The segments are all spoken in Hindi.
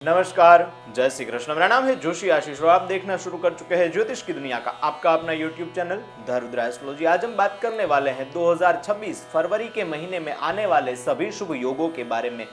नमस्कार, जय श्री कृष्ण। मेरा नाम है जोशी आशीष और आप देखना शुरू कर चुके हैं ज्योतिष की दुनिया का आपका अपना YouTube channel the Rudra astrology. आज हम बात करने वाले हैं 2026 फरवरी के महीने में आने वाले सभी शुभ योगों के बारे में।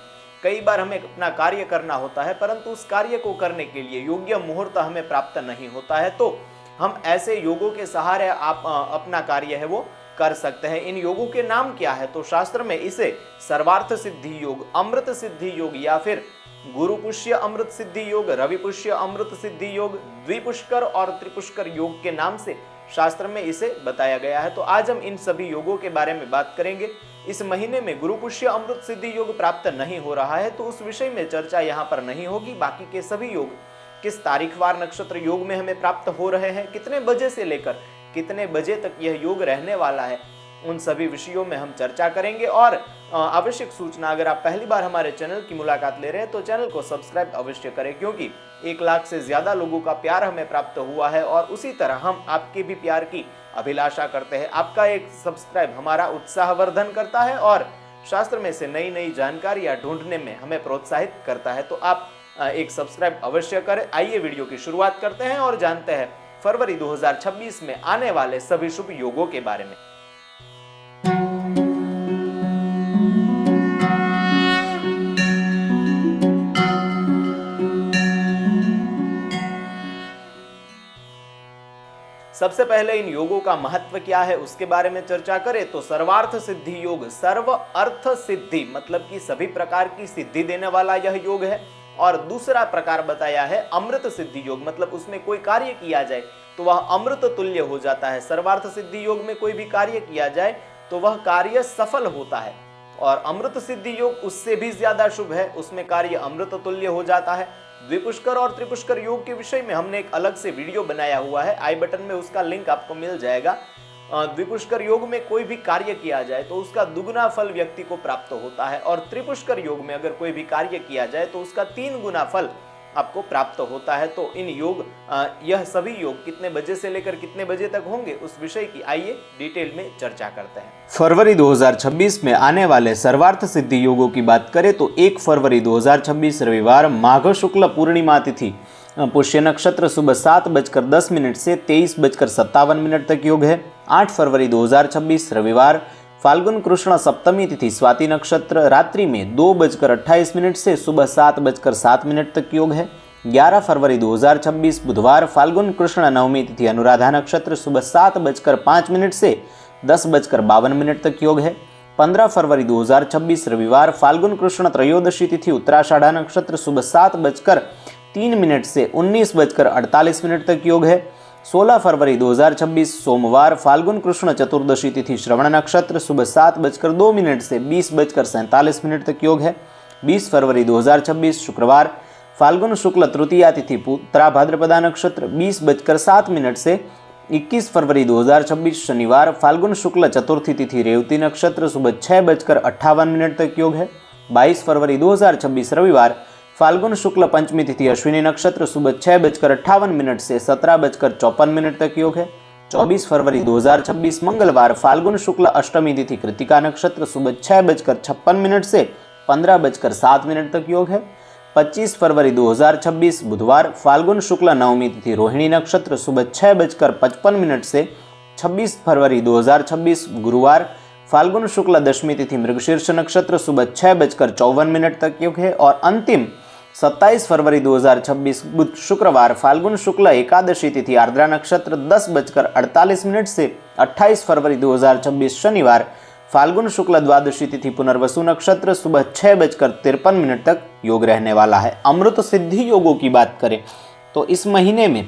कई बार हमें अपना कार्य करना होता है, परंतु उस कार्य को करने के लिए योग्य मुहूर्त हमें प्राप्त नहीं होता है, तो हम ऐसे योगों के सहारे आप अपना कार्य है वो कर सकते हैं। इन योगों के नाम क्या है? तो शास्त्र में इसे सर्वार्थ सिद्धि योग, अमृत सिद्धि योग या फिर गुरु पुष्य अमृत सिद्धि योग, रवि पुष्य अमृत सिद्धि योग, द्विपुष्कर और त्रिपुष्कर योग के नाम से शास्त्र में इसे बताया गया है। तो आज हम इन सभी योगों के बारे में बात करेंगे। इस महीने में गुरु पुष्य अमृत सिद्धि योग प्राप्त नहीं हो रहा है, तो उस विषय में चर्चा यहाँ पर नहीं होगी। बाकी के सभी योग किस तारीखवार नक्षत्र योग में हमें प्राप्त हो रहे हैं, कितने बजे से लेकर कितने बजे तक यह योग रहने वाला है, उन सभी विषयों में हम चर्चा करेंगे। और आवश्यक सूचना, अगर आप पहली बार हमारे चैनल की मुलाकात ले रहे हैं तो चैनल को सब्सक्राइब अवश्य करें, क्योंकि 1 लाख से ज्यादा लोगों का प्यार हमें प्राप्त हुआ है और उसी तरह हम आपके भी प्यार की अभिलाषा करते हैं। आपका एक सब्सक्राइब हमारा उत्साहवर्धन करता है और शास्त्र में से नई नई जानकारियां ढूंढने में हमें प्रोत्साहित करता है। तो आप एक सब्सक्राइब अवश्य करें। आइए वीडियो की शुरुआत करते हैं और जानते हैं फरवरी 2026 में आने वाले सभी शुभ योगों के बारे में। सबसे पहले इन योगों का महत्व क्या है उसके बारे में चर्चा करें तो सर्वार्थ सिद्धि योग, सर्व अर्थ सिद्धि मतलब कि सभी प्रकार की सिद्धि देने वाला यह योग है। और दूसरा प्रकार बताया है अमृत सिद्धि योग, मतलब उसमें कोई कार्य किया जाए तो वह अमृत तुल्य हो जाता है। सर्वार्थ सिद्धि योग में कोई भी कार्य किया जाए तो वह कार्य सफल होता है, और अमृत सिद्धि योग उससे भी ज्यादा शुभ है, उसमें कार्य अमृत तुल्य हो जाता है। द्विपुष्कर और त्रिपुष्कर योग के विषय में हमने एक अलग से वीडियो बनाया हुआ है, आई बटन में उसका लिंक आपको मिल जाएगा। द्विपुष्कर योग में कोई भी कार्य किया जाए तो उसका दुगुना फल व्यक्ति को प्राप्त होता है, और त्रिपुष्कर योग में अगर कोई भी कार्य किया जाए तो उसका 3 गुना फल आपको प्राप्त होता है। तो इन योग यह सभी योग कितने बजे से लेकर कितने बजे तक होंगे उस विषय की आइए डिटेल में चर्चा करते हैं। फरवरी 2026 में आने वाले सर्वार्थ सिद्धि योगों की बात करें तो 1 फरवरी 2026 रविवार माघ शुक्ल पूर्णिमा तिथि, पुष्य नक्षत्र सुबह 7:10 से 23:57 तक योग है। 8 फरवरी 2026 रविवार फाल्गुन कृष्ण सप्तमी तिथि, स्वाति नक्षत्र, रात्रि में 2:28 से सुबह 7:07 तक योग है। 11 फरवरी 2026 बुधवार फाल्गुन कृष्ण नवमी तिथि, अनुराधा नक्षत्र, सुबह 7:05 से 10:52 तक योग है। 15 फरवरी 2026 रविवार फाल्गुन कृष्ण त्रयोदशी तिथि, उत्तराषाढ़ा नक्षत्र, सुबह 7:03 से 19:48 तक योग है। 16 फरवरी 2026 सोमवार फाल्गुन कृष्ण चतुर्दशी तिथि, श्रवण नक्षत्र, सुबह 7:02 से 20:47 तक योग है। 20 फरवरी 2026 शुक्रवार फाल्गुन शुक्ल तृतीया तिथि, उत्तरा भाद्रपदा नक्षत्र, 20:07 से 21 फरवरी 2026 शनिवार फाल्गुन शुक्ल चतुर्थी तिथि, रेवती नक्षत्र, सुबह 6:58 तक योग है। 22 फरवरी 2026 रविवार फाल्गुन शुक्ल पंचमी तिथि, अश्विनी नक्षत्र, सुबह 6:58 से 17:54 तक योग है। 24 फरवरी 2026 मंगलवार फाल्गुन शुक्ल अष्टमी तिथि, कृतिका नक्षत्र, सुबह 6:56 से 15:07 तक योग है। 25 फरवरी 2026 बुधवार फाल्गुन शुक्ल नवमी तिथि, रोहिणी नक्षत्र, सुबह 6:55 से 26 फरवरी 2026 गुरुवार फाल्गुन शुक्ल दशमी तिथि, मृगशीर्ष नक्षत्र, सुबह 6:54 तक योग है। और अंतिम 27 फरवरी 2026 बुध शुक्रवार फाल्गुन शुक्ल एकादशी तिथि, आर्द्रा नक्षत्र, 10:48 से 28 फरवरी 2026 शनिवार फाल्गुन शुक्ल द्वादशी तिथि, पुनर्वसु नक्षत्र, सुबह 6:53 तक योग रहने वाला है। अमृत सिद्धि योगों की बात करें तो इस महीने में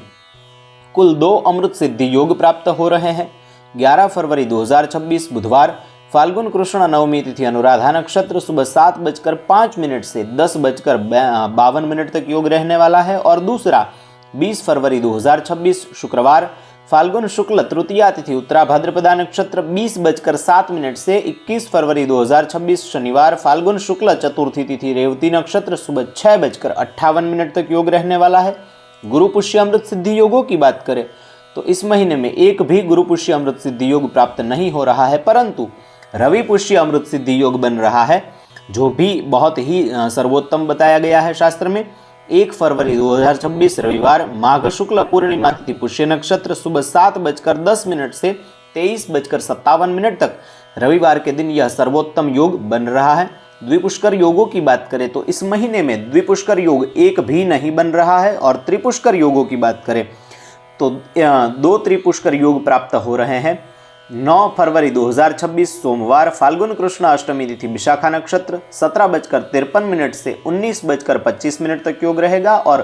कुल 2 अमृत सिद्धि योग प्राप्त हो रहे हैं। 11 फरवरी 2026 बुधवार फाल्गुन कृष्ण नवमी तिथि, अनुराधा नक्षत्र, सुबह 7:05 से 10:52 तक योग रहने वाला है। और दूसरा 20 फरवरी 2026 शुक्रवार फाल्गुन शुक्ल तृतीया तिथि, उत्तरा भाद्रपदा नक्षत्र, 20:07 से 21 फरवरी 2026 शनिवार फाल्गुन शुक्ल चतुर्थी तिथि, रेवती नक्षत्र, सुबह 6:58 तक योग रहने वाला है। गुरु पुष्य अमृत सिद्धि योगों की बात करें तो इस महीने में एक भी गुरु पुष्य अमृत सिद्धि योग प्राप्त नहीं हो रहा है, परंतु रवि पुष्य अमृत सिद्धि योग बन रहा है, जो भी बहुत ही सर्वोत्तम बताया गया है शास्त्र में। 1 फरवरी 2026 रविवार, माघ शुक्ल पूर्णिमा तिथि, पुष्य नक्षत्र, सुबह 7:10 से 23:57 तक रविवार के दिन यह सर्वोत्तम योग बन रहा है। द्विपुष्कर योगों की बात करें तो इस महीने में द्विपुष्कर योग एक भी नहीं बन रहा है, और त्रिपुष्कर योगों की बात करें तो 2 त्रिपुष्कर योग प्राप्त हो रहे हैं। 9 फरवरी 2026 सोमवार, फाल्गुन कृष्ण अष्टमी तिथि, विशाखा नक्षत्र, 17:53 से 19:25 तक योग रहेगा, और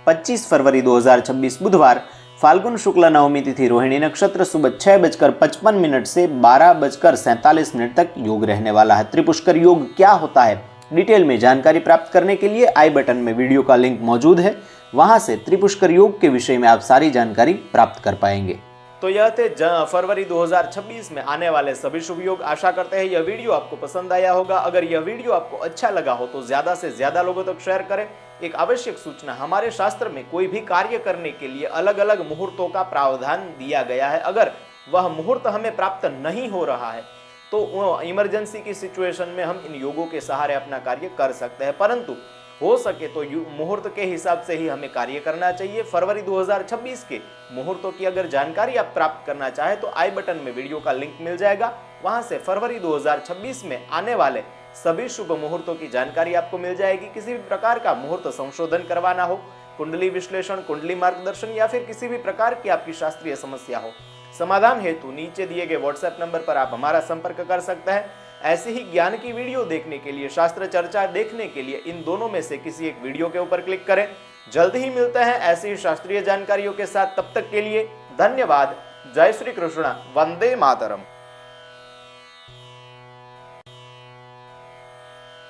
25 फरवरी 2026 बुधवार, फाल्गुन शुक्ल नवमी तिथि, रोहिणी नक्षत्र, सुबह 6:55 से 12:47 तक योग रहने वाला है। त्रिपुष्कर योग क्या होता है, डिटेल में जानकारी प्राप्त करने के लिए आई बटन में वीडियो का लिंक मौजूद है, वहां से त्रिपुष्कर योग के विषय में आप सारी जानकारी प्राप्त कर पाएंगे। तो यह थे फरवरी 2026 में आने वाले सभी शुभ योग। आशा करते हैं यह वीडियो आपको पसंद आया होगा। अगर यह वीडियो आपको अच्छा लगा हो तो ज्यादा से ज्यादा लोगों तक शेयर करें। एक आवश्यक सूचना, हमारे शास्त्र में कोई भी कार्य करने के लिए अलग अलग मुहूर्तों का प्रावधान दिया गया है। अगर वह मुहूर्त हमें प्राप्त नहीं हो रहा है तो इमरजेंसी की सिचुएशन में हम इन योगों के सहारे अपना कार्य कर सकते हैं, परंतु हो सके तो मुहूर्त के हिसाब से ही हमें कार्य करना चाहिए। फरवरी 2026 के मुहूर्तों की अगर जानकारी आप प्राप्त करना चाहे तो आई बटन में वीडियो का लिंक मिल जाएगा, वहां से फरवरी 2026 में आने वाले सभी शुभ मुहूर्तों की जानकारी आपको मिल जाएगी। किसी भी प्रकार का मुहूर्त संशोधन करवाना हो, कुंडली विश्लेषण, कुंडली मार्गदर्शन या फिर किसी भी प्रकार की आपकी शास्त्रीय समस्या हो, समाधान हेतु नीचे दिए गए व्हाट्सएप नंबर पर आप हमारा संपर्क कर सकते हैं। ऐसे ही ज्ञान की वीडियो देखने के लिए, शास्त्र चर्चा देखने के लिए इन दोनों में से किसी एक वीडियो के ऊपर क्लिक करें। जल्द ही मिलते हैं ऐसी ही शास्त्रीय जानकारियों के साथ, तब तक के लिए धन्यवाद। जय श्री कृष्ण, वंदे मातरम।